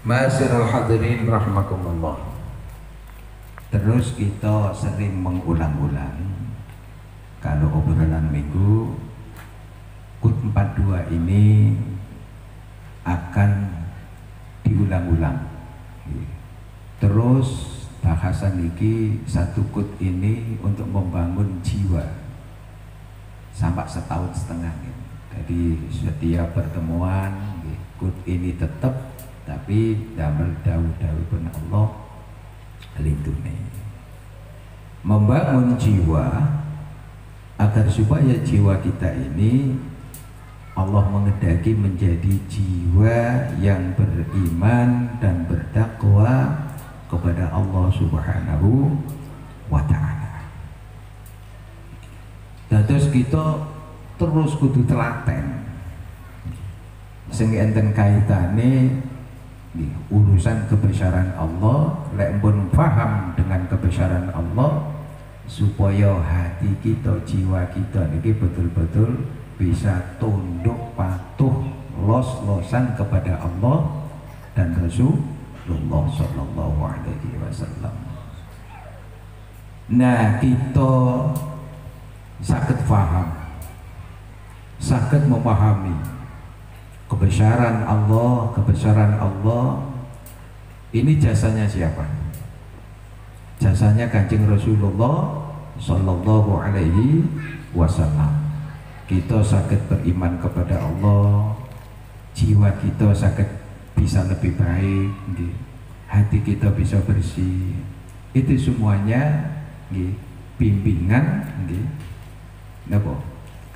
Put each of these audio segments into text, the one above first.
Ma'asyiral hadirin rahimakumullah. Terus kita sering mengulang-ulang kalau obrolan minggu KUT 42 ini akan diulang-ulang. Terus bahasan ini satu KUT ini untuk membangun jiwa sampai setahun setengah. Jadi setiap pertemuan KUT ini tetap, tapi damel dawu-dawu pun Allah lindungi membangun jiwa agar supaya jiwa kita ini Allah mengendaki menjadi jiwa yang beriman dan bertakwa kepada Allah Subhanahu wa ta'ala. Terus kita terus kudu telaten sing enten kaitane urusan kebesaran Allah, lek pun paham dengan kebesaran Allah, supaya hati kita, jiwa kita ini betul-betul bisa tunduk patuh los-losan kepada Allah dan Rasulullah Sallallahu Alaihi Wasallam. Nah, kita sakit paham, sakit memahami kebesaran Allah ini jasanya siapa? Jasanya Kanjeng Rasulullah Sallallahu Alaihi Wasallam. Kita sakit beriman kepada Allah, jiwa kita sakit bisa lebih baik, hati kita bisa bersih. Itu semuanya bimbingan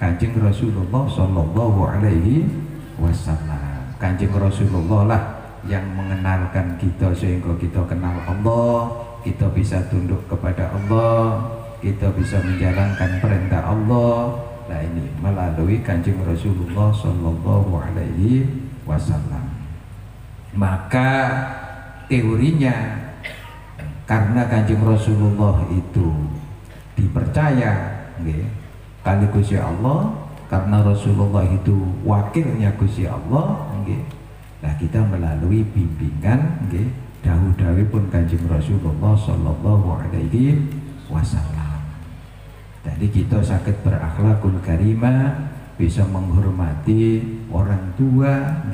Kanjeng Rasulullah Sallallahu Alaihi Wasallam. Kanjeng Rasulullah lah yang mengenalkan kita sehingga kita kenal Allah, kita bisa tunduk kepada Allah, kita bisa menjalankan perintah Allah. Nah, ini melalui Kanjeng Rasulullah Sallallahu Alaihi Wasallam. Maka teorinya, karena Kanjeng Rasulullah itu dipercaya kali Gusti Allah, karena Rasulullah itu wakilnya Gusti Allah, nah kita melalui bimbingan dahulu pun Kanjeng Rasulullah Sallallahu Alaihi Wasallam. Jadi kita sakit berakhlakul karimah, bisa menghormati orang tua,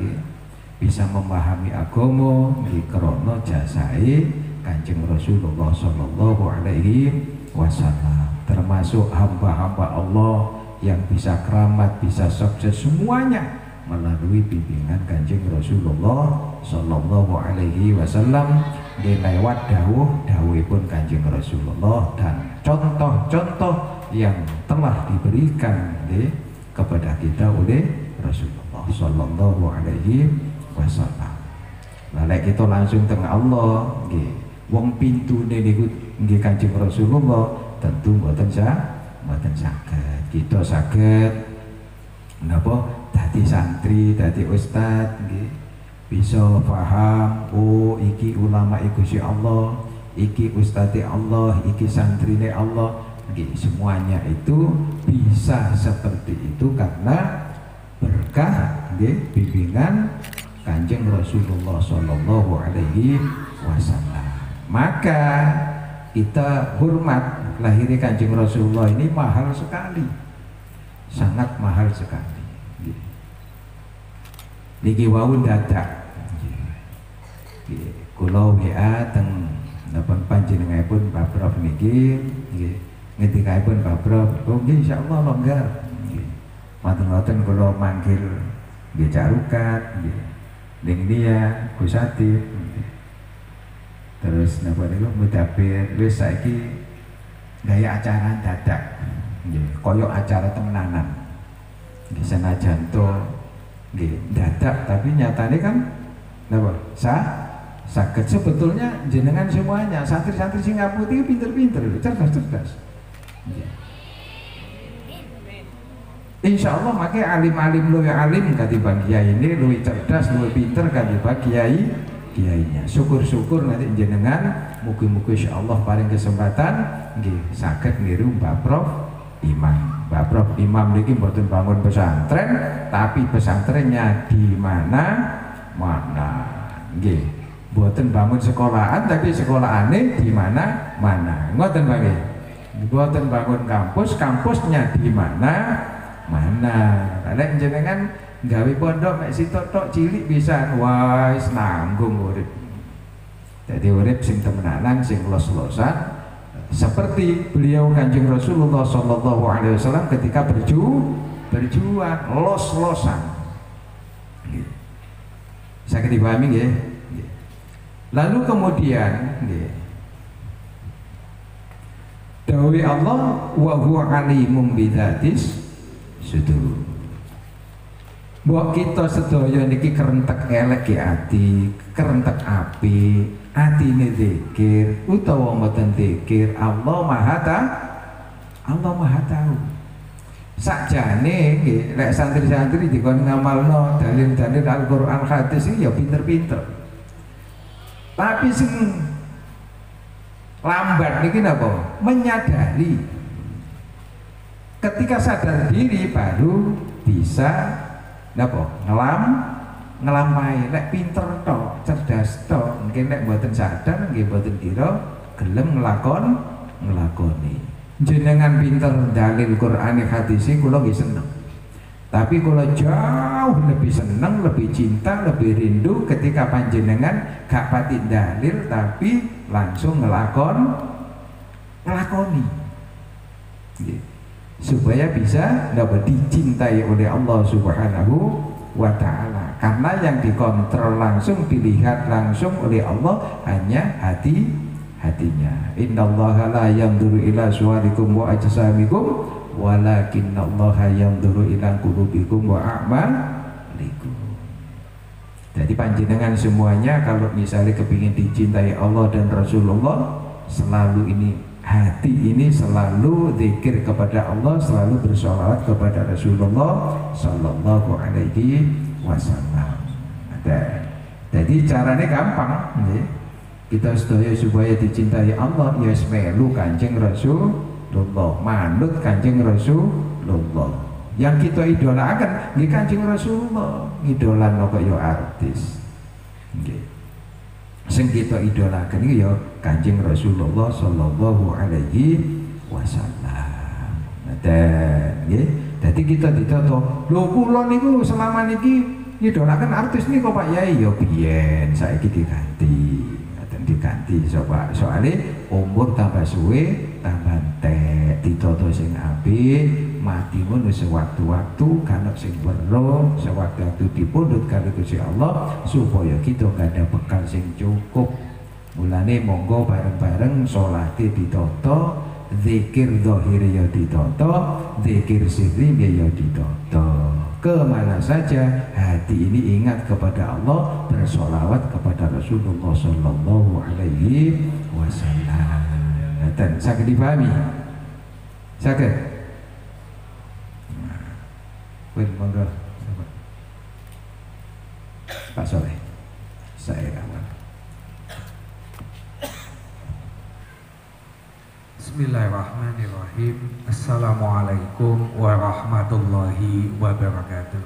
bisa memahami agama krana jasai Kanjeng Rasulullah Sallallahu Alaihi Wasallam. Termasuk hamba-hamba Allah yang bisa keramat, bisa sukses, semuanya melalui bimbingan Kanjeng Rasulullah Sallallahu Alaihi Wasallam, lewat dawuh-dawuhipun Kanjeng Rasulullah dan contoh-contoh yang telah diberikan kepada kita oleh Rasulullah Sallallahu Alaihi Wasallam. Lalu kita langsung tengah Allah, wong pintune niku Kanjeng Rasulullah, tentu mboten saged. Kita saged dadi santri, dadi ustad, bisa paham, oh iki ulama Gusti Allah, iki ustadz Allah, iki santrine Allah, semuanya itu bisa seperti itu karena berkah bimbingan Kanjeng Rasulullah Sallallahu Alaihi Wasallam. Maka kita hormat lahirnya Kanjeng Rasulullah ini mahal sekali, sangat mahal sekali. Niki wau dadak kula WA teng napa panjenenganipun Pak Prof niki ngendikaipun Pak Prof, oh nggih insyaallah longgar. Matur-matur kula manggil nggih Cak Rukat, ning dia Gus Atip. Terus napa niku mudabir wis saiki gaya acara dadak, koyok acara temenanan. Senajan to dadak, tapi nyatanya kan napa saged sebetulnya jenengan semuanya santri-santri Singapura itu pinter-pinter, cerdas-cerdas. Insya Allah makai alim-alim luwih alim katimbang kiai ini, luwih cerdas, luwih pinter katimbang kiainya. Syukur-syukur nanti jenengan mugi-mugi insya Allah paling kesempatan saged niru Mbak Prof Imam. Mbak Prof Imam niki mboten bangun pesantren, tapi pesantrennya di mana nggih Mboten bangun sekolahan tapi sekolahane di mana-mana. Ngoten Pak. Mboten bangun kampus, kampusnya di mana-mana. Nek jenengan gawe pondok mek sitok tok cilik pisan, wis nanggung urip. Jadi urip sing temenanan, sing los-losan seperti beliau Kanjeng Rasulullah sallallahu alaihi wasallam ketika berjuang los-losan. Saya dipahami nggih? Lalu kemudian dawuh Allah wa huwa alimum bidzatis sudur. Mbok kita sedaya niki kerentek elek ki ati, kerentek api, atine zikir utawa mboten zikir, Allah Maha Tahu. Sakjane nggih lek santri-santri dikon ngamalno dalil-dalil Al-Qur'an hadis iki ya pinter-pinter. Tapi sing lambat niki napa? Menyadari. Ketika sadar diri baru bisa napa? Ngelampai. Nek pinter tok, cerdas tok, mungkin nek mboten sadar nggih mboten kira gelem nglakoni. Jenengan pinter dalil Qur'an hadis kula nggih seneng. Tapi kula jauh lebih seneng, lebih cinta, lebih rindu ketika panjenengan gak pati dalil tapi langsung ngelakoni. Supaya bisa dapat dicintai oleh Allah Subhanahu wa ta'ala. Karena yang dikontrol langsung, dilihat langsung oleh Allah hanya hatinya. Innallaha la yanzuru ila suwarikum wa ajsamikum walakinnallaha yanzuru ila qulubikum wa a'malikum. Jadi panjenengan semuanya kalau misalnya kepingin dicintai Allah dan Rasulullah, selalu ini hati ini selalu zikir kepada Allah, selalu bersolawat kepada Rasulullah sallallahu alaihi wasallam. Jadi caranya gampang, ya. Kita sedaya supaya dicintai Allah ya melu Kanjeng Rasulullah, manut Kanjeng Rasulullah. Yang kita idolakan nggih Kanjeng Rasulullah, idolano kok ya artis. Nggih. Sing kita idolakan iki ya Kanjeng Rasulullah sallallahu alaihi wasallam. Nggih. Dadi kita ditoto, lho kula niku selama niki idolakan artis niku Pak Yai ya biyen, saiki diganti soalnya umur tambah suwe tambah entek, ditoto sing apik, mati ngono sewaktu-waktu, kana sing weruh sewaktu-waktu dipundhut kali Gusti Allah supaya kita gak ada bekal sing cukup. Mulane monggo bareng-bareng salate ditoto, zikir zahir ya ditoto, zikir sirri ya ditoto. Kemana saja hati ini ingat kepada Allah, bersolawat kepada Rasulullah sallallahu alaihi wasallam. Dan sakit dipahami? Sakit? Monggo Pak Soleh, saya awal. Bismillahirrahmanirrahim. Assalamualaikum warahmatullahi wabarakatuh.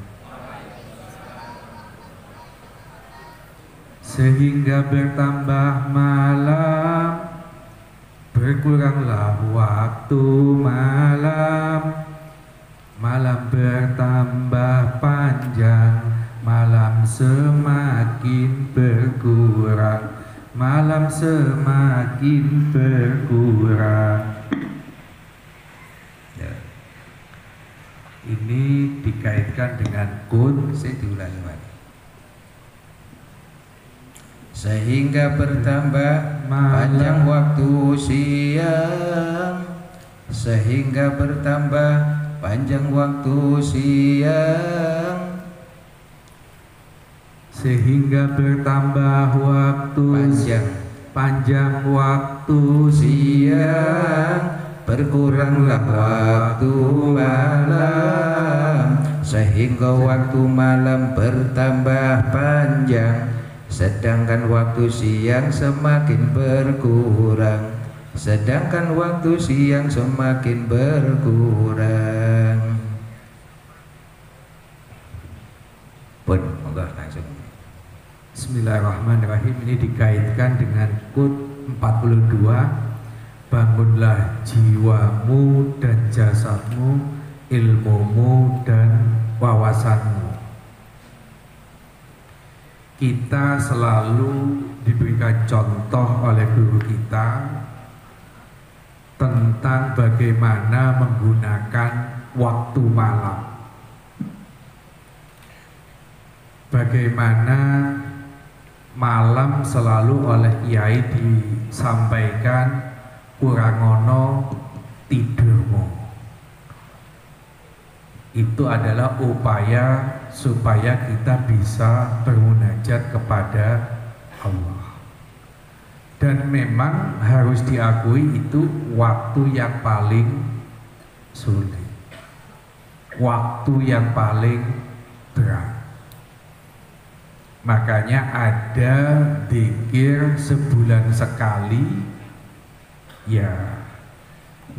Sehingga bertambah malam, berkuranglah waktu malam. Malam bertambah panjang, malam semakin berkurang. Malam semakin berkurang. Ya. Ini dikaitkan dengan kun, saya diulangi lagi. Sehingga bertambah panjang waktu siang, sehingga bertambah panjang waktu siang, sehingga bertambah waktu panjang waktu siang, berkuranglah waktu malam, sehingga waktu malam bertambah panjang, sedangkan waktu siang semakin berkurang, sedangkan waktu siang semakin berkurang. Pun, moga langsung. Bismillahirrahmanirrahim. Ini dikaitkan dengan KUT 42. Bangunlah jiwamu dan jasadmu, ilmumu dan wawasanmu. Kita selalu diberikan contoh oleh guru kita tentang bagaimana menggunakan waktu malam. Bagaimana malam selalu oleh kiai disampaikan kurangono tidurmu. Itu adalah upaya supaya kita bisa bermunajat kepada Allah. Dan memang harus diakui itu waktu yang paling sulit, waktu yang paling berat. Makanya ada zikir sebulan sekali. Ya,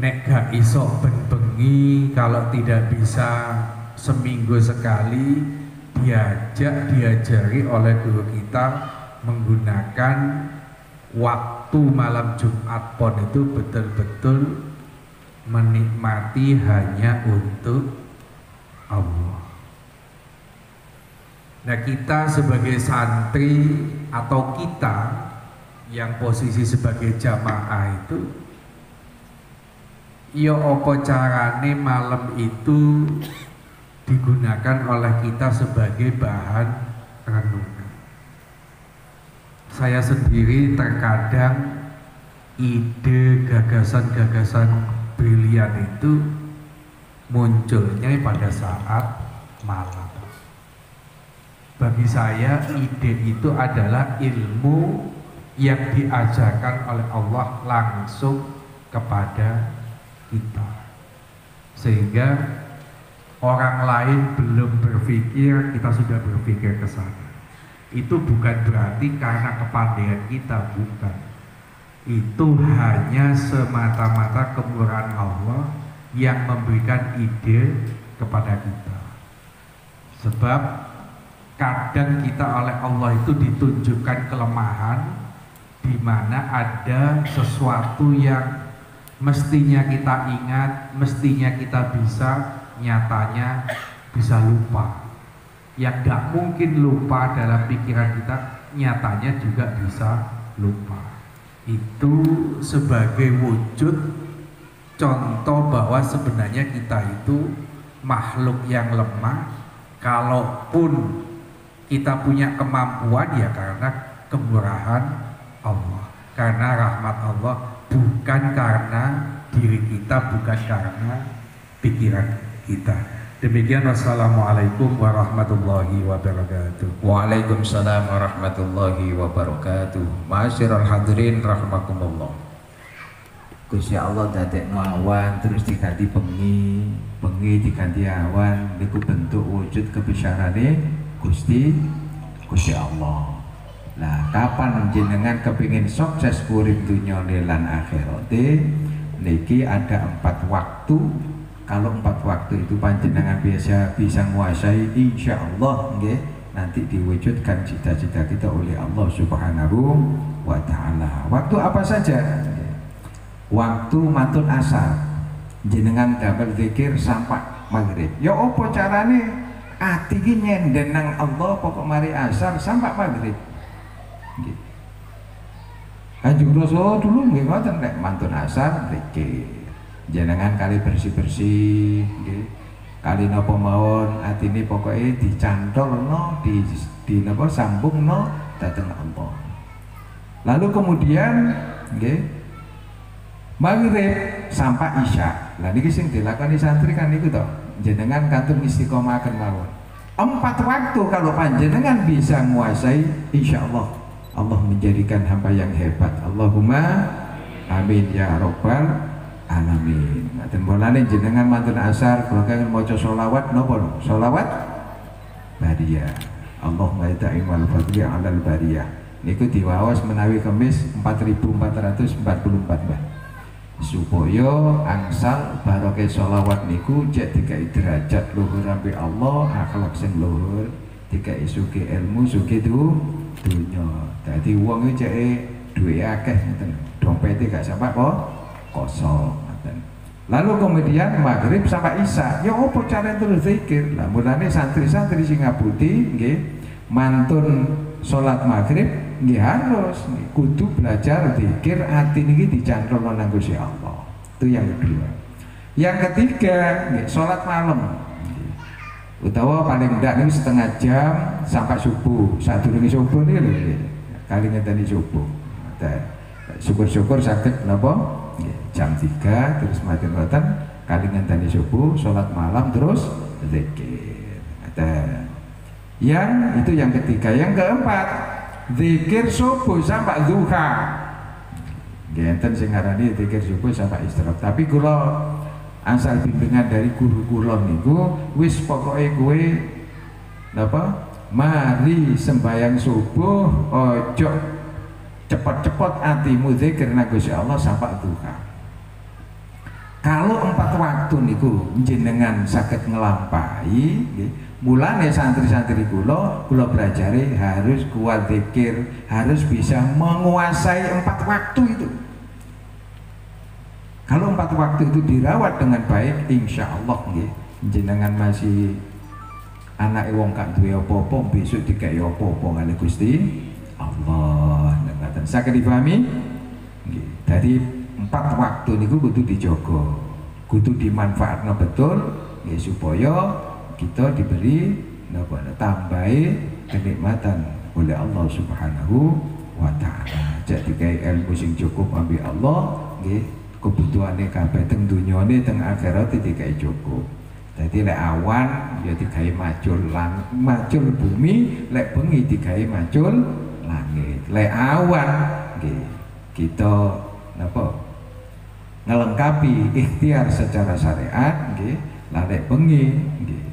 nek gak iso ben-bengi, kalau tidak bisa seminggu sekali, diajari oleh guru kita menggunakan waktu malam Jumat Pon itu betul-betul menikmati hanya untuk Allah. Nah, kita sebagai santri atau kita yang posisi sebagai jamaah itu, ya apa carane malam itu digunakan oleh kita sebagai bahan renungan. Saya sendiri terkadang ide gagasan-gagasan brilian itu munculnya pada saat malam. Bagi saya ide itu adalah ilmu yang diajarkan oleh Allah langsung kepada kita, sehingga orang lain belum berpikir, kita sudah berpikir ke sana. Itu bukan berarti karena kepandaian kita, bukan. Itu hanya semata-mata kemurahan Allah yang memberikan ide kepada kita. Sebab kadang kita oleh Allah itu ditunjukkan kelemahan, di mana ada sesuatu yang mestinya kita ingat, mestinya kita bisa, nyatanya bisa lupa. Yang gak mungkin lupa dalam pikiran kita, nyatanya juga bisa lupa. Itu sebagai wujud contoh bahwa sebenarnya kita itu makhluk yang lemah. Kalaupun kita punya kemampuan, ya karena kemurahan Allah, karena rahmat Allah, bukan karena diri kita, bukan karena pikiran kita. Demikian, wassalamualaikum warahmatullahi wabarakatuh. Waalaikumsalam warahmatullahi wabarakatuh. Ma'asyiral hadirin rahimakumullah. Gusti Allah dadekno awan terus diganti bengi, bengi diganti awan, niku bentuk wujud kebesarannya Gusti Allah. Nah, kapan jenengan kepingin sukses urip dunya lan akhirate, niki ada 4 waktu. Kalau 4 waktu itu panjenengan biasa bisa menguasai, insya Allah nggih, nanti diwujudkan cita-cita kita oleh Allah Subhanahu wa Ta'ala. Waktu apa saja? Waktu matun asar, jenengan dapat zikir sampai maghrib. Ya apa carane? Ati ki nyendenang Allah pokok mari asar sampai maghrib. Kanjeng Rasul dulu nggih ngoten nek mantun asar zikir. Jenengan kali bersih-bersih nggih. Kali napa mawon atine pokoke dicantolno, di napa sambungno dhateng Allah. Lalu kemudian nggih maghrib sampai isya. Lah niki sing dilakoni santri kan niku to. Jenengan kantur istiqomahaken mawon. 4 waktu kalau panjenengan bisa menguasai, insya Allah Allah menjadikan hamba yang hebat. Allahumma amin ya rabbal alamin. Dan bolane jenengan mantun asar kalau kangen maca sholawat napa no? Sholawat bariyah. Allahumma ta'imul fadli 'alal bariyah. Niku diwaos menawi Kamis 4444 supaya angsal barokah sholawat niku cek dikai derajat luhur sampai Allah, akhlak sing luhur, dikai sugih ilmu, sugih dunya. Dadi wong iki cek duwe akeh ngoten. Dompete gak sampai kok kosong ngoten. Lalu kemudian maghrib sampai isya. Ya opo cara terus zikir? Lah mulane santri-santri sing ngabudi nggih mantun salat maghrib nggih harus kudu belajar zikir ati niki dicantolno nang Gusti Allah. Itu yang kedua. Yang ketiga nggih salat malam. Utawa paling ndak niku setengah jam sampai subuh. Sadurunge subuh niku lho nggih. Kali ngenteni subuh. Syukur-syukur sakit napa? Nggih, jam 3 terus mati ngoten kali ngenteni subuh, salat malam terus zikir. Yang itu yang ketiga. Yang keempat, zikir subuh sampai duha. Nggih enten sing ngarani zikir subuh sampai istirahat. Tapi kula asal bimbingan dari guru kula niku wis pokoke kowe napa mari sembahyang subuh ojo cepet-cepet atimu zikir nang Gusti Allah sampai duha. Kalau 4 waktu niku jenengan saged ngelampahi nggih, mulane santri-santri kula pelajari harus kuat zikir, harus bisa menguasai 4 waktu itu. Kalau 4 waktu itu dirawat dengan baik, insya Allah nggih, jenengan masih anak wong gak duwe apa-apa, besok dikai apa-apa kali Gusti Allah. Nggih, saged dipahami? Nggih. Dadi 4 waktu niku kudu dijaga, kudu dimanfaatkan betul, nggih supaya kita diberi napa tambahi kenikmatan oleh Allah Subhanahu wa taala. Jadi dikai ilmu sing cukup ambil Allah nggih. Kebutuhannya kabeh teng dunyane teng akhirat dikai cukup. Jadi lek awan ya digawe macul bumi, lek bengi digawe macul langit. Lek awan nggih kita napa ngelengkapi ikhtiar secara syariat nggih. Lah lek bengi nggih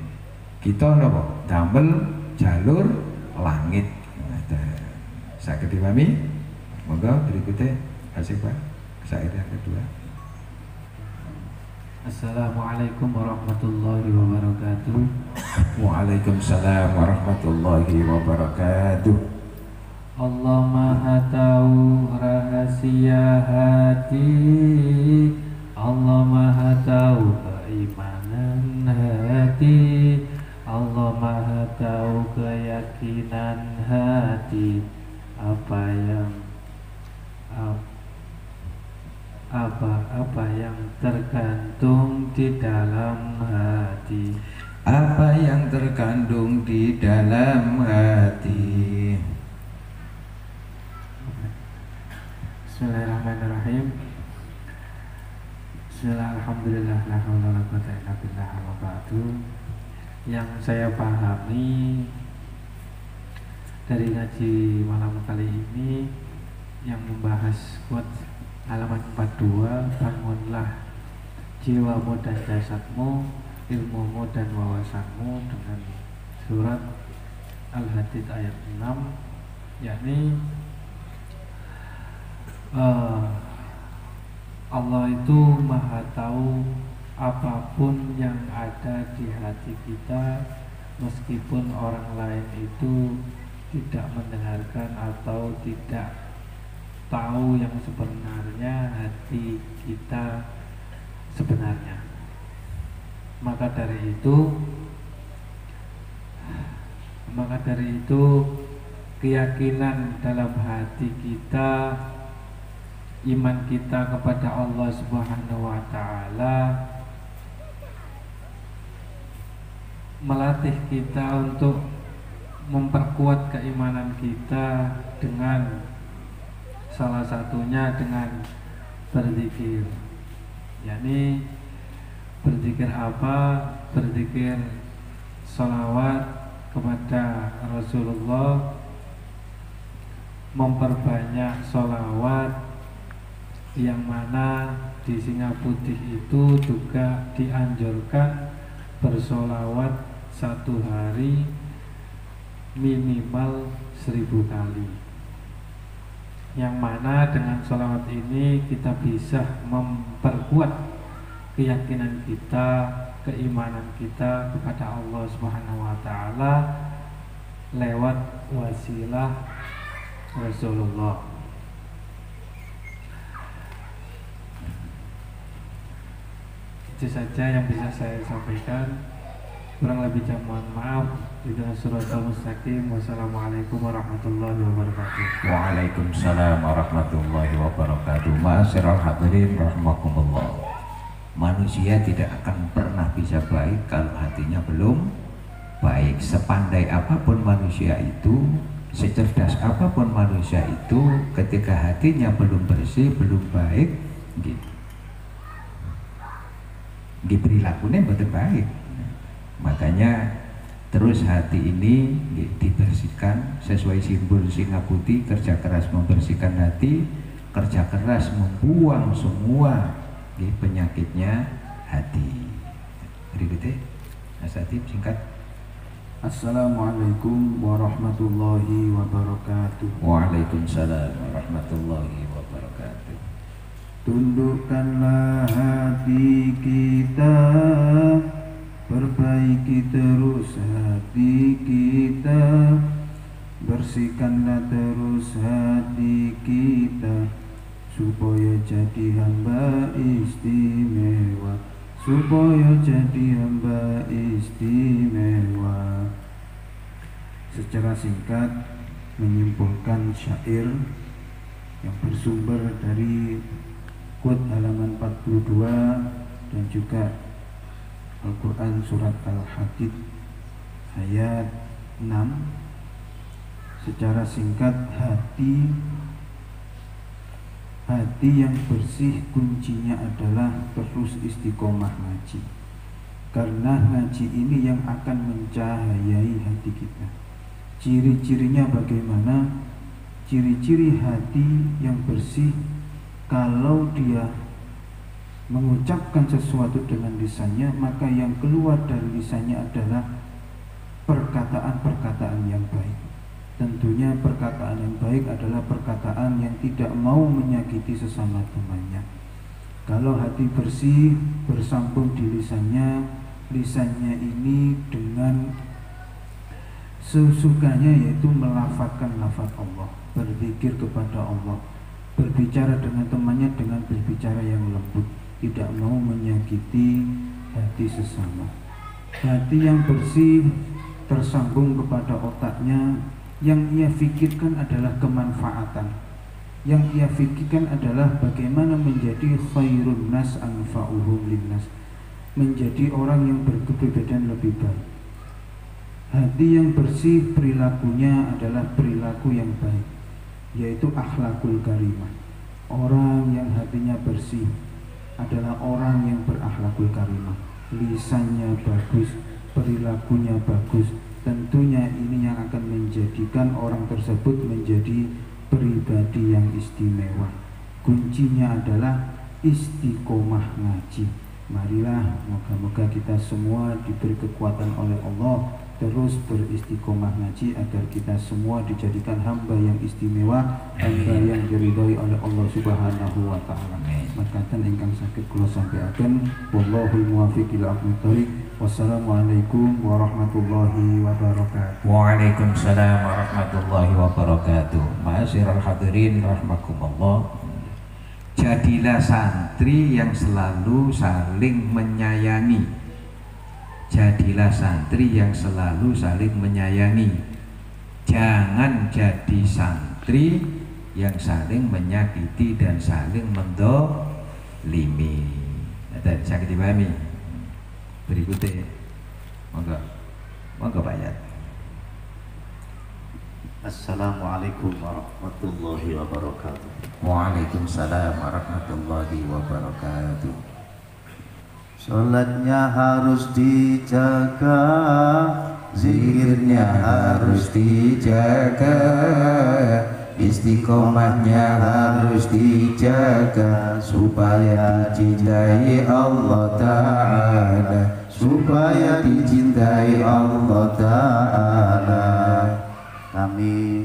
kita napa damel jalur langit. Saged dipahami? Monggo berikutnya asik Pak. Saya yang kedua. Assalamualaikum warahmatullahi wabarakatuh. Waalaikumsalam warahmatullahi wabarakatuh. Allah Maha Tahu rahasia hati, Allah Maha Tahu keimanan hati, Allah Maha Tahu keyakinan hati. Apa yang tergantung di dalam hati, apa yang terkandung di dalam hati. Bismillahirrahmanirrahim. Alhamdulillah la haula wala quwwata illa billah wa ba'du. Yang saya pahami dari ngaji malam kali ini yang membahas quote halaman 42, bangunlah jiwamu dan jasadmu, ilmumu dan wawasanmu dengan surat Al-Hadid ayat 6, yakni Allah itu Maha Tahu apapun yang ada di hati kita, meskipun orang lain itu tidak mendengarkan atau tidak tahu yang sebenarnya hati kita sebenarnya. Maka dari itu keyakinan dalam hati kita, iman kita kepada Allah Subhanahu wa taala melatih kita untuk memperkuat keimanan kita dengan salah satunya dengan berzikir. yakni berzikir apa? Berzikir sholawat kepada Rasulullah, memperbanyak sholawat, yang mana di Singa Putih itu juga dianjurkan bersolawat satu hari minimal 1000 kali, yang mana dengan sholawat ini kita bisa memperkuat keyakinan kita, keimanan kita kepada Allah Subhanahu wa taala, lewat wasilah Rasulullah. Itu saja yang bisa saya sampaikan. Kurang lebihnya mohon maaf. Ihdinas siratal mustaqim. Wassalamualaikum warahmatullahi wabarakatuh. Waalaikumsalam warahmatullahi wabarakatuh. Ma'asyiral hadirin rahimakumullah. Manusia tidak akan pernah bisa baik kalau hatinya belum baik. Sepandai apapun manusia itu, secerdas apapun manusia itu, ketika hatinya belum bersih, belum baik, gitu, perilakunya betul baik. Makanya terus hati ini dibersihkan sesuai simbol singa putih. Kerja keras membersihkan hati, kerja keras membuang semua penyakitnya hati. Berikutnya Mas Hatib singkat. Assalamualaikum warahmatullahi wabarakatuh. Waalaikumsalam warahmatullahi wabarakatuh. Tundukkanlah hati kita, perbaiki terus hati kita, bersihkanlah terus hati kita, supaya jadi hamba istimewa, supaya jadi hamba istimewa. Secara singkat menyimpulkan syair yang bersumber dari quote halaman 42 dan juga Al-Quran surat Al-Hadid ayat 6. Secara singkat, hati yang bersih kuncinya adalah terus istiqomah ngaji. Karena ngaji ini yang akan mencahayai hati kita. Ciri-cirinya bagaimana? Ciri-ciri hati yang bersih, kalau dia mengucapkan sesuatu dengan lisannya, maka yang keluar dari lisannya adalah perkataan-perkataan yang baik. Tentunya perkataan yang baik adalah perkataan yang tidak mau menyakiti sesama temannya. Kalau hati bersih bersambung di lisannya, lisannya ini dengan sesukanya, yaitu melafazkan lafaz Allah, berzikir kepada Allah, berbicara dengan temannya dengan berbicara yang lembut, tidak mau menyakiti hati sesama. Hati yang bersih tersambung kepada otaknya. Yang ia fikirkan adalah kemanfaatan. Yang ia fikirkan adalah bagaimana menjadi khairun nas anfa'uhum linnas, menjadi orang yang berkepribadian lebih baik. Hati yang bersih perilakunya adalah perilaku yang baik, yaitu akhlakul karimah. Orang yang hatinya bersih adalah orang yang berakhlakul karimah. Lisannya bagus, perilakunya bagus. Tentunya ini yang akan menjadikan orang tersebut menjadi pribadi yang istimewa. Kuncinya adalah istiqomah ngaji. Marilah moga-moga kita semua diberi kekuatan oleh Allah terus beristiqomah ngaji, agar kita semua dijadikan hamba yang istimewa, hamba yang diridhoi oleh Allah Subhanahu wa taala. Makaten ingkang saged kula sampaikan, wallahul muwaffiq ila aqwamit thoriq. Wassalamualaikum warahmatullahi wabarakatuh. Waalaikumsalam warahmatullahi wabarakatuh. Ma'asyiral hadirin rahimakumullah. Jadilah santri yang selalu saling menyayangi. Jadilah santri yang selalu saling menyayangi. Jangan jadi santri yang saling menyakiti dan saling mendolimi. Dan sakit dipahami. Berikutnya, monggo Pak Yat. Assalamualaikum warahmatullahi wabarakatuh. Waalaikumsalam warahmatullahi wabarakatuh. Sholatnya harus dijaga, Zikirnya harus dijaga, istiqomahnya harus dijaga, supaya dicintai Allah Ta'ala, supaya dicintai Allah Ta'ala. Kami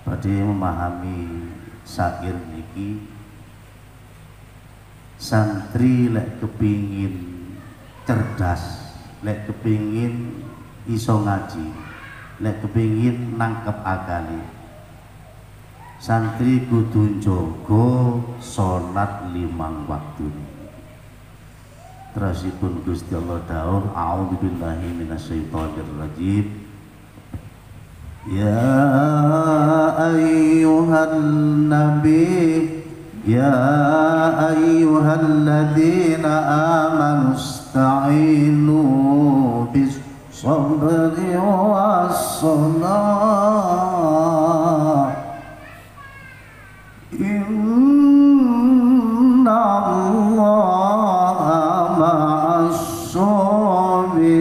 pada memahami syair niki, santri lek kepingin cerdas, lek kepingin iso ngaji, lek kepingin nangkep akali santri kudu njogo salat 5 waktu. Terusipun Gusti Allah dawuh a'udzubillahi minasyaitonir rajim. Ya ayyuhan nabi ya ayyuhalladzina amanu ista'inu bis sabri wassalah inna allaha ma'as sabirin.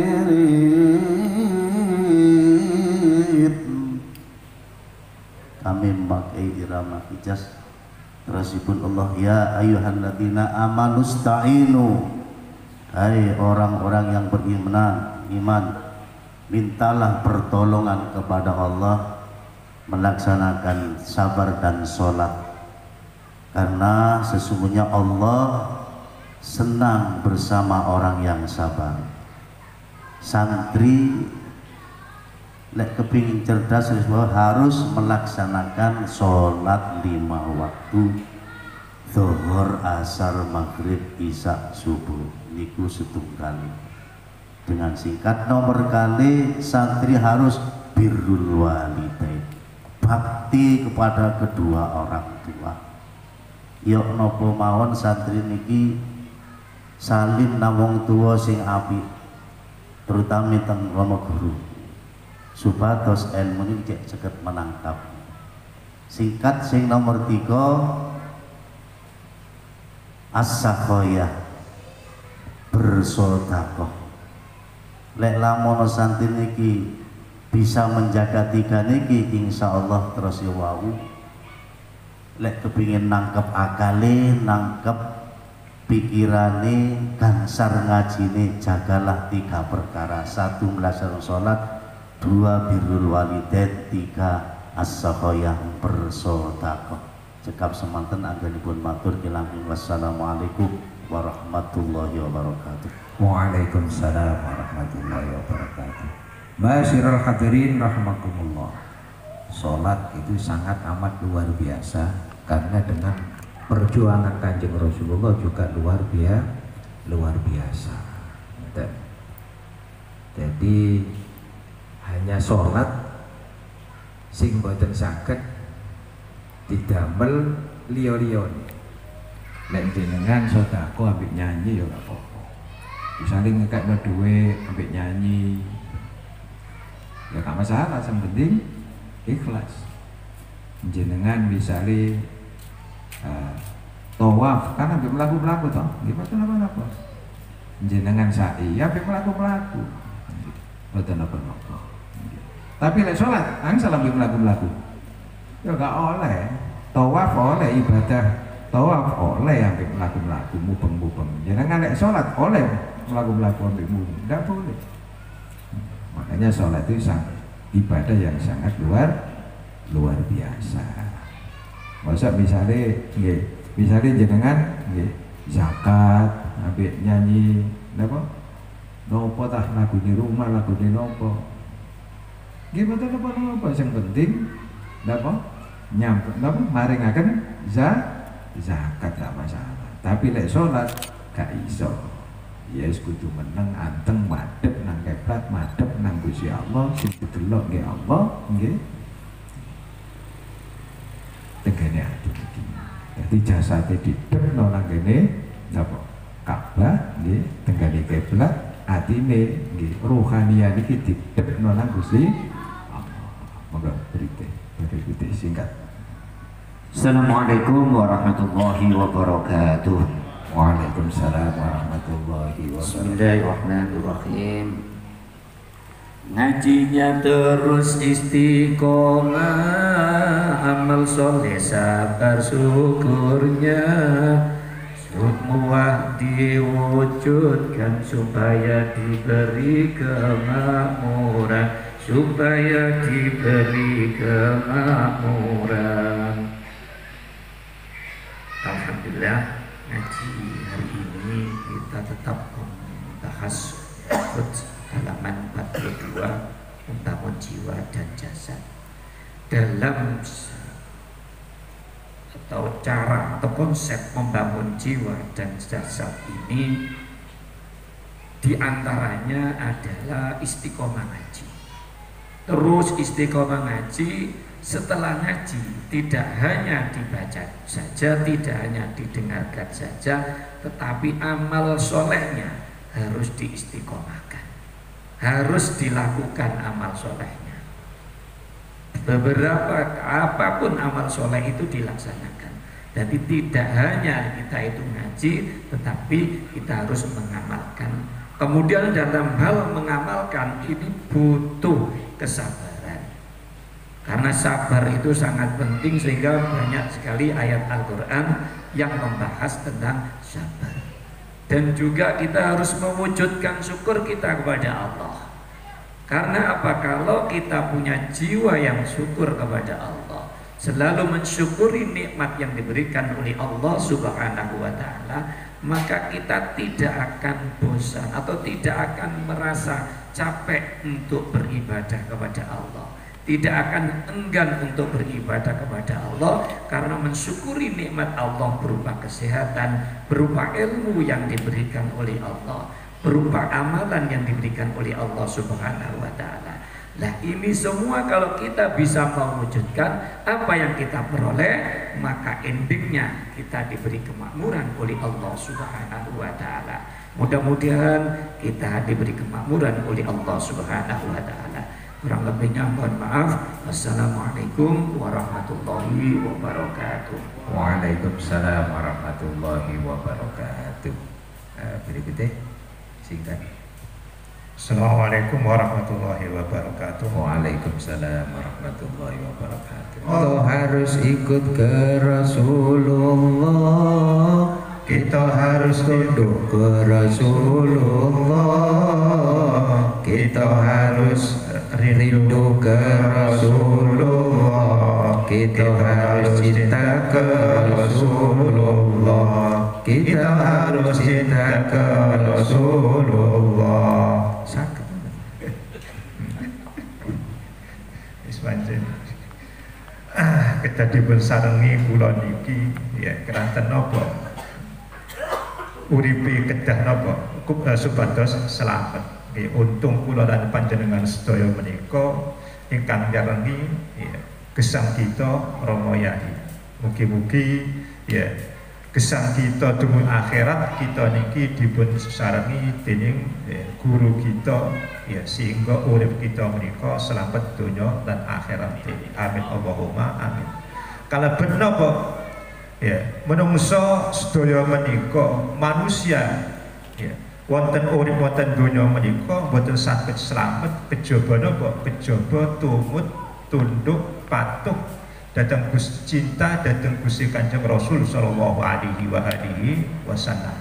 Kami memakai irama hijaz. Terusipun Allah ya ayyuhalladzina amanu ista'inu, hai orang-orang yang beriman, mintalah pertolongan kepada Allah melaksanakan sabar dan sholat, karena sesungguhnya Allah senang bersama orang yang sabar. Santri lek kepingin cerdas harus melaksanakan sholat 5 waktu, zuhur, asar, maghrib, isya, subuh niku setunggal. Dengan singkat nomor kali santri harus birrul walidain, bakti kepada kedua orang tua. Yok nopo mawon santri niki salim namung tua sing apik, terutama teng romo guru, supados ilmu ini cek ceket menangkap. Singkat sing nomor 3 as-sakhoyah, bersedekah. Lek lamono santri niki bisa menjaga 3 niki insyaallah terus wau. Lek kepingin nangkep akale, nangkep pikirane, gansar ngajine, jagalah 3 perkara. 1 melaksanakan sholat, 2 birrul walidain, 3 as-sakhoyah, bersedekah. Cekap semanten anggenipun matur kilangkung wassalamualaikum warahmatullahi wabarakatuh. Waalaikumsalam warahmatullahi wabarakatuh. Ma'asyiral hadirin rahimakumullah. Salat itu sangat amat luar biasa, karena dengan perjuangan Kanjeng Rasulullah juga luar biasa. Jadi hanya salat sing boten saged didamel liya-liyane. Nek jenengan sedekah ambek nyanyi ya gak apa-apa. Misalnya ngekekno duwe ambek nyanyi ya gak masalah, yang penting ikhlas. Jenengan misalnya tawaf kan ambek melaku-melaku toh, gimana apa? Jenengan sa'i ambek melaku-melaku, boten apa-apa. Tapi lek salat angsal ambek melaku-melaku ya gak oleh. Tawaf oleh, ibadah tawaf oleh ambek melaku-melaku, mubeng-mubeng. Jenengan lek salat oleh melaku-melaku ambek mubeng, ndak boleh. Makanya sholat itu ibadah yang sangat luar biasa. Masa misalnya jenengan zakat, ambek nyanyi, napa? Nopo tah lagu di rumah, lagu di nopo. Gimana napa? Yang penting napa? Nyampe napa? Maringaken zakat gak masalah. Tapi lek sholat gak iso. Yes, kudu meneng anteng madhep nang kiblat, madhep nang Gusti Allah, sing didelok nggih Allah, nggih. Tegene ati iki. Dadi jasate didhepno nang kene napa? Ka'bah nggih, tenggane kiblat, atine nggih rohanian iki didhepno nang Gusti Allah. Monggo berite singkat. Assalamualaikum warahmatullahi wabarakatuh. Waalaikumsalam warahmatullahi wabarakatuh. Bismillahirrahmanirrahim. Ngajinya terus istiqomah, amal soleh sabar syukurnya, semua diwujudkan supaya diberi kemakmuran, supaya diberi kemakmuran. Alhamdulillah, ngaji hari ini kita tetap membahas halaman 42 membangun jiwa dan jasad. Dalam atau cara atau konsep membangun jiwa dan jasad ini diantaranya adalah istiqomah ngaji. Terus istiqomah ngaji, setelah ngaji tidak hanya dibaca saja, tidak hanya didengarkan saja, tetapi amal solehnya harus diistiqomahkan, harus dilakukan amal solehnya. Beberapa apapun amal soleh itu dilaksanakan. Jadi tidak hanya kita itu ngaji, tetapi kita harus mengamalkan. Kemudian dalam hal mengamalkan ini butuh kesabaran. Karena sabar itu sangat penting, sehingga banyak sekali ayat Al-Quran yang membahas tentang sabar. Dan juga kita harus mewujudkan syukur kita kepada Allah. Karena apa? Kalau kita punya jiwa yang syukur kepada Allah, selalu mensyukuri nikmat yang diberikan oleh Allah Subhanahu wa Ta'ala, maka kita tidak akan bosan atau tidak akan merasa capek untuk beribadah kepada Allah, tidak akan enggan untuk beribadah kepada Allah, karena mensyukuri nikmat Allah berupa kesehatan, berupa ilmu yang diberikan oleh Allah, berupa amalan yang diberikan oleh Allah Subhanahu wa Ta'ala. Nah, ini semua kalau kita bisa mewujudkan apa yang kita peroleh, maka endingnya kita diberi kemakmuran oleh Allah Subhanahu wa Ta'ala. Mudah-mudahan kita diberi kemakmuran oleh Allah Subhanahu wa Ta'ala. Kurang lebihnya mohon maaf. Wassalamualaikum warahmatullahi wabarakatuh. Waalaikumsalam warahmatullahi wabarakatuh. Berikutnya singkat. Assalamualaikum warahmatullahi wabarakatuh. Waalaikumsalam warahmatullahi wabarakatuh. Kita harus ikut ke Rasulullah, kita harus tunduk ke Rasulullah, kita harus rindu ke Rasulullah, kita harus cinta ke Rasulullah, kita harus cinta ke Rasulullah. Sakit. Ispanjen. Kita dipun sarengi kula niki ya keranten napa? Uripe kedah napa? Supados selamat. Nggih, untung kula lan panjenengan sedaya menika ingkang nyarengi ya gesang kita Rama Yai. Mugi-mugi ya gesang kita dumugi akhirat kita niki dipun sarengi dening guru kita ya, sehingga urip kita menika selamat dunya dan akhirat. Amin Allahumma amin. Kalau benar Pak ya, menungso sedaya menika manusia ya, wonten urip wonten dunya menika boten saged selamat kejaba napa? Kejaba tumut tunduk patuh datang cinta datang Gusti Kanjeng Rasul sallallahu alaihi wasallam.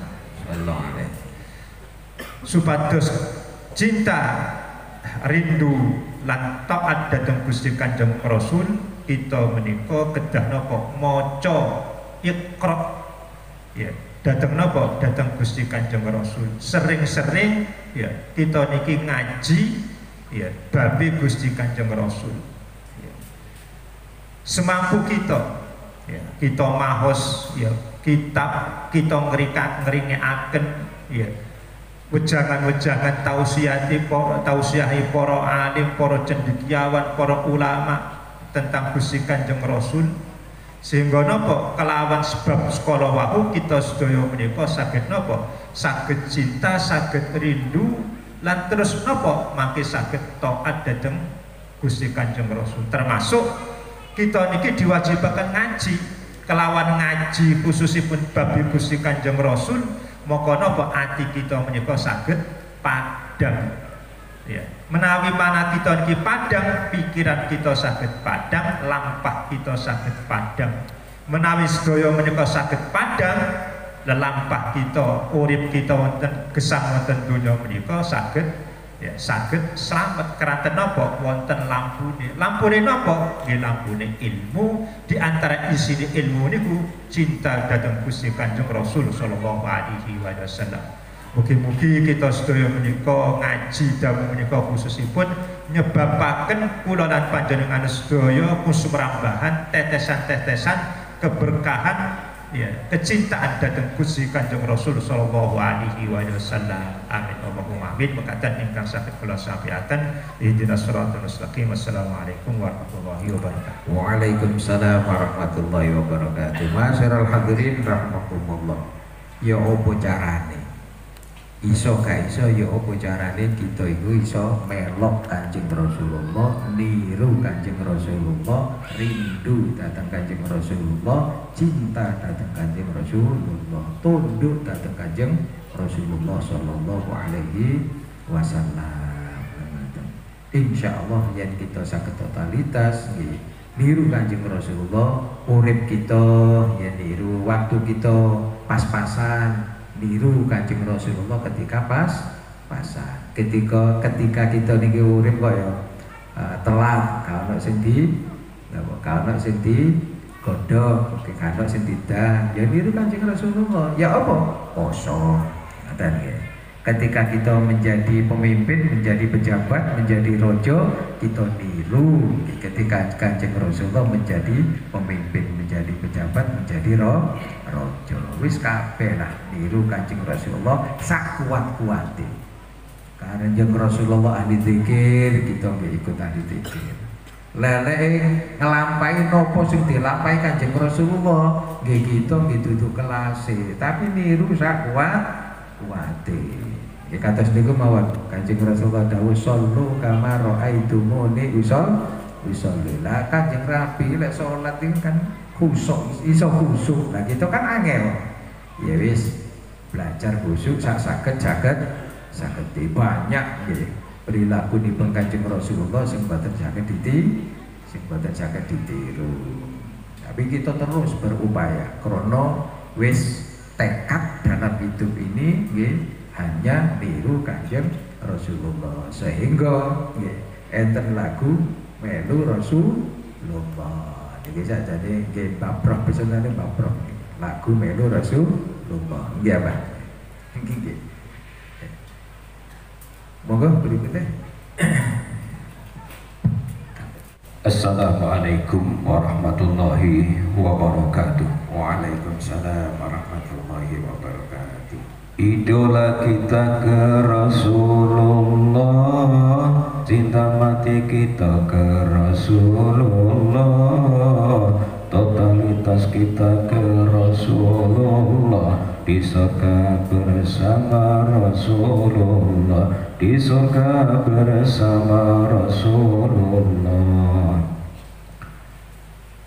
Supados cinta rindu lan taat datang Gusti Kanjeng Rasul, kita menika kedah napa? Maca Iqra ya, datang napa? Datang Gusti Kanjeng Rasul. Sering-sering ya kita niki ngaji ya babi Gusti Kanjeng Rasul. Semampu kita ya, kita mahos ya kitab, kita ngringekaken ya wejangan-wejangan tausiahi para alim, para cendekiawan, para ulama tentang Gusti Kanjeng Rasul, sehingga napa kelawan sebab sekolah wau kita sedaya menika saged napa? Saged cinta, saged rindu lan terus napa? Mangke saged taat dhateng Gusti Kanjeng Rasul. Termasuk kita niki diwajibaken ngaji, kelawan ngaji khususipun bab Gusti Kanjeng Rasul, maka napa ati kita menika saged padhang. Ya, menawi mana kita niki padhang, pikiran kita saged padhang, lampah kita saged padhang. Menawi sedaya menika saged padhang, lelampah kita, urip kita wonten gesang wonten donya menika saged ya saged slamet keranten napa? Wonten lampune. Lampune napa? Nggih lampune ilmu. Di antara isine ilmu niku cinta dhateng Gusti Kanjeng Rasul sallallahu alaihi wasallam. Mugi-mugi kita sedaya menika ngaji damel menika khususipun nyebabaken kula lan panjenengan sedaya kusumrambahan tetesan-tetesan keberkahan ya kecintaan dhateng Gusti Kanjeng Rasul sallallahu alaihi wasallam. Amin Allahumma amin. Mekaten ingkang saged kula sampaiaken ihdinas siratal mustaqim. Assalamualaikum warahmatullahi wabarakatuh. Waalaikumsalam warahmatullahi wabarakatuh. Masyarul hadirin rahimakumullah. Ya apa carane? Iso gak iso ya apa carane kita iku iso melok Kanjeng Rasulullah, niru Kanjeng Rasulullah, rindu datang Kanjeng Rasulullah, cinta datang Kanjeng Rasulullah, tunduk datang Kanjeng Rasulullah sallallahu alaihi wasallam. Insyaallah yen kita saged totalitas nggih niru Kanjeng Rasulullah, urip kita yen niru, waktu kita pas-pasan niru Kanjeng Rasulullah ketika pas-pasan. Ketika kita niki urip kaya telat, kalau sing godhog, kalau sing didan, ya niru Kanjeng Rasulullah. Ya apa? Poso. Ngoten nggih. Ketika kita menjadi pemimpin, menjadi pejabat, menjadi rojo, kita niru. Ketika Kanjeng Rasulullah menjadi pemimpin, menjadi pejabat, menjadi rojo, wis kabeh lah niru Kanjeng Rasulullah sak kuat-kuate. Kanjeng Rasulullah ahli zikir, kita nggih ikut ahli zikir. Lelek ngelampahi nopo sing dilampahi Kanjeng Rasulullah, nggih kita nggih dudu kelase, tapi niru sak kuat-kuate. Ya kados niku mawon Kanjeng Rasulullah dawuh sallu kama raaitumuni usolli. Lah Kanjeng Rabi lek salat iki kan khusuk, iso khusuk. Lah kita kan angel. Ya wis belajar khusuk saged banyak nggih. Perilakunipun Kanjeng Rasulullah sing boten saged ditiru. Tapi kita terus berupaya krana wis tekad dalam hidup ini nggih hanya niru Kanjeng Rasulullah, sehingga nggih enten lagu melu Rasulullah. Niki sajane nggih babrok pesenane babrok. Lagu melu Rasulullah. Nggih apa? Nggih. Monggo berikutnya. Assalamualaikum warahmatullahi wabarakatuh. Waalaikumsalam warahmatullahi wabarakatuh. Idola kita ke Rasulullah, cinta mati kita ke Rasulullah, totalitas kita ke Rasulullah, di surga bersama Rasulullah, di surga bersama Rasulullah.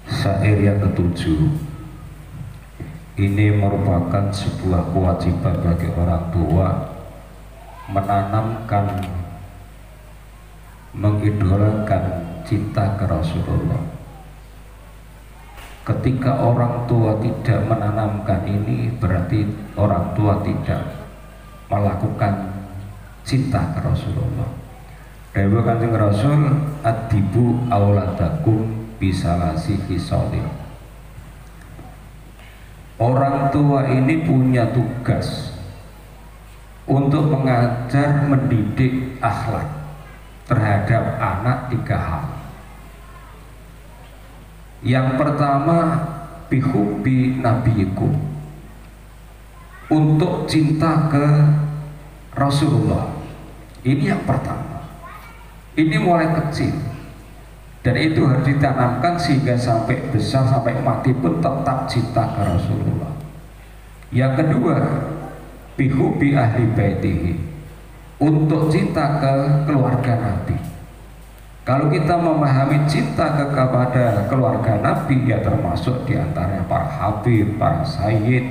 Syair yang ketujuh ini merupakan sebuah kewajiban bagi orang tua menanamkan, mengidolakan cinta ke Rasulullah. Ketika orang tua tidak menanamkan ini, berarti orang tua tidak melakukan cinta ke Rasulullah. Dawuh Kanjeng Rasul, adibu auladakum bisalasi hisolin. Orang tua ini punya tugas untuk mengajar, mendidik akhlak terhadap anak 3 hal. Yang pertama, bihubbi nabiyikum, untuk cinta ke Rasulullah. Ini yang pertama. Ini mulai kecil, dan itu harus ditanamkan sehingga sampai besar, sampai mati pun tetap cinta ke Rasulullah. Yang kedua, bihubbi ahli baitihi, untuk cinta ke keluarga Nabi. Kalau kita memahami cinta kepada keluarga Nabi, ya termasuk diantaranya para habib, para sayyid,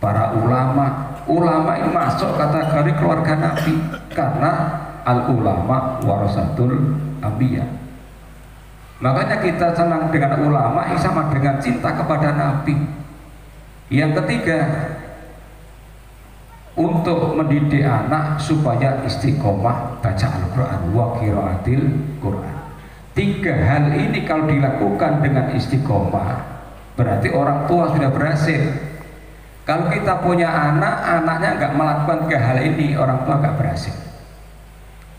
para ulama. Ulama ini masuk kategori keluarga Nabi karena al ulama warasatul anbiya. Makanya kita senang dengan ulama ini sama dengan cinta kepada Nabi. Yang ketiga, untuk mendidik anak supaya istiqomah baca Al-Quran wa qiraatil Quran. 3 hal ini kalau dilakukan dengan istiqomah, berarti orang tua sudah berhasil. Kalau kita punya anak, anaknya nggak melakukan 3 hal ini, orang tua nggak berhasil.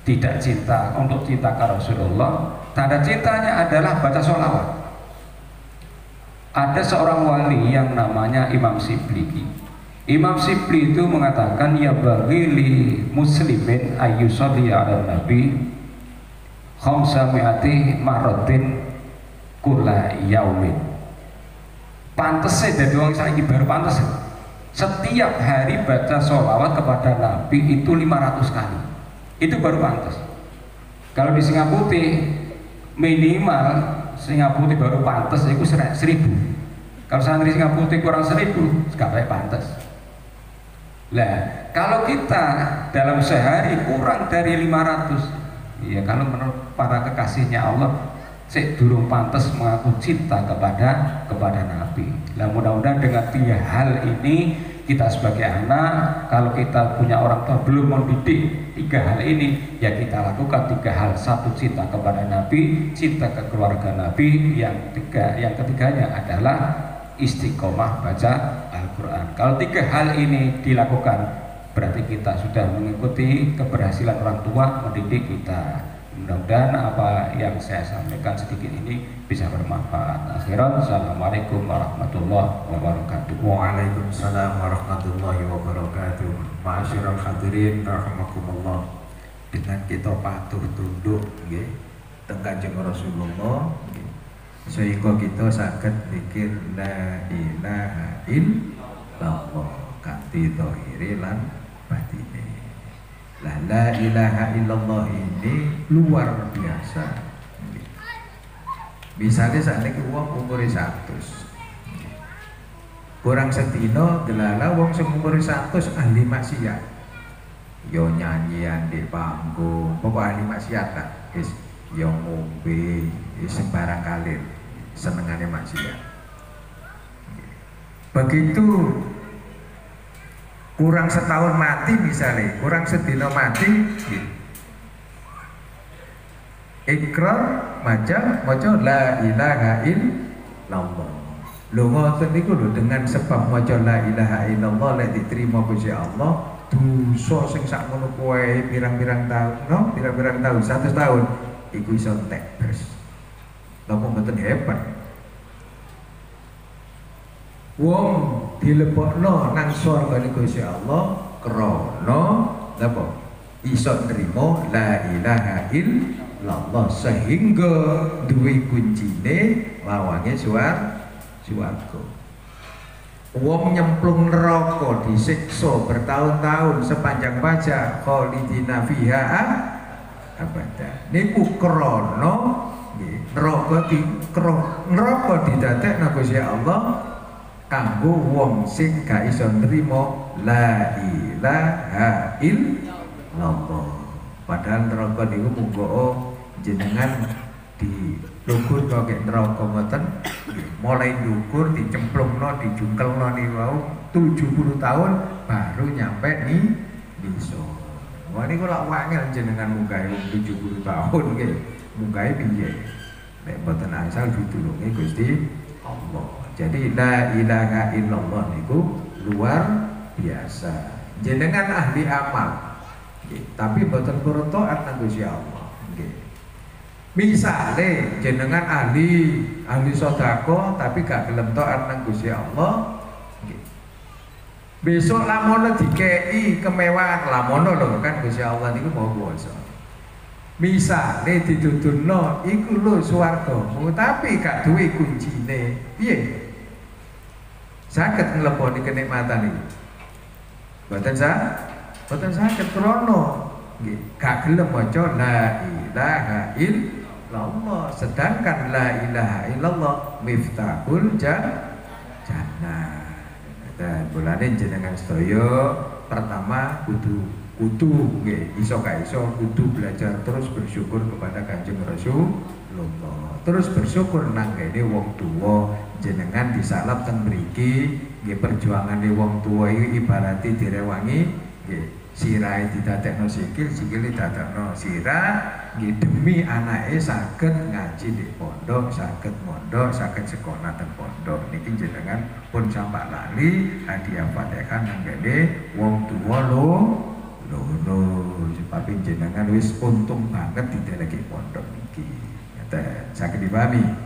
Tidak cinta, untuk cinta ke Rasulullah, tanda cintanya adalah baca sholawat. Ada seorang wali yang namanya Imam Shibli. Imam Shibli itu mengatakan, ya bagi li muslimin ayyusalli ala nabi khamsami'ati marratin kulla yaumin. Pantes jadi orang saiki baru pantes. Setiap hari baca sholawat kepada Nabi itu 500 kali. Itu baru pantas. Kalau di Singapura minimal Singapura baru pantas itu 1000. Kalau santri Singapura kurang 1000 gak baik pantas. Lah kalau kita dalam sehari kurang dari 500, ya kalau menurut para kekasihnya Allah sik durung pantas mengaku cinta kepada Nabi. Nah mudah-mudahan dengan 3 hal ini kita sebagai anak, kalau kita punya orang tua belum mendidik 3 hal ini, ya kita lakukan 3 hal. 1, cinta kepada Nabi, cinta ke keluarga Nabi. Yang ketiganya adalah istiqomah baca Al-Quran. Kalau 3 hal ini dilakukan, berarti kita sudah mengikuti keberhasilan orang tua mendidik kita. Mudah-mudahan apa yang saya sampaikan sedikit ini bisa bermanfaat. Akhiran, assalamualaikum warahmatullahi wabarakatuh. Waalaikumsalam warahmatullahi wabarakatuh. Ma'asyiral hadirin rahimakumullah. Dengan kita patuh tunduk nggih teng Kanjeng Rasulullah nggih, sehingga kita saged mikir la ilaha illallah kanthi zahire lan batine. La ilaha illallah ini luar biasa. Misalnya saat ini uang umur 100, kurang sedino delala wong sing umur 100 ahli maksiat. Yo nyanyian di panggung, pokok ahli maksiat lah. Yo ngombe, sembarang kalir, senengane maksiat. Begitu kurang setahun mati misalnya, kurang sedino mati, ikrar maca la ilaha illallah. Lho ngoten niku lho, dengan sebab maca la ilaha illallah lek diterima Gusti Allah, dosa sing sakmono kuwe pirang-pirang tahun, no, pirang-pirang tahun, 100 tahun iku iso entek terus. Lha kok mboten hebat. Wong dilebokno nang swarga Gusti Allah krana napa? Iso nrimo la ilaha illallah, sehingga duwe kuncine lawange swarga. Wong nyemplung neraka disiksa bertahun-tahun sepanjang baca khalidina fiha abada. Niku krana neraka didadekno Gusti Allah kanggo wong sing gak iso nrimo la ilaha illallah. Padahal neraka niku munggo jenengan di lugur kok neraka ngoten, mulai ndukur dicemplungno dijungkelno niku 70 tahun baru nyampe iso. Wah niku lak wangel jenengan munggahe 70 tahun nggih. Munggahe piye? Nek boten asal ditulungi Gusti Allah. Jadi la ilaha illallah niku luar biasa. Jenengan ahli amal, tapi boten kurang taat nang Gusti Allah. Misale jenengan ahli sedekah tapi gak gelem taat nang Gusti Allah. Besok lamono dikei kemewahan, lamono lho kan Gusti Allah niku mau kuwasa. Misale dituturno iku lho swargamu tapi gak duwe kuncine, piye? Saged ngleboni kenikmatan iki. Boten saged krana nggih gak gelem maca la ilaha illallah, sedangkan la ilaha illallah miftahul jannah. Dan bulane jenengan sedaya pertama kudu nggih iso gak iso kudu belajar terus bersyukur kepada Kanjeng Rasulullah. Terus bersyukur nang kene wong tuwa jenengan disalap teng mriki nggih, perjuangane wong tuwa iki ibarate direwangi nggih, sirahe didadekno sikile didadekno sirah, nggih demi anake saged ngaji di pondok, saged mondok, saged sekolah teng pondok niki jenengan pun sampak lali hadiah Fatihah nanggene wong tuwa lono sebab jenengan wis untung banget dideleki pondok niki. Ngeten saged dipahami.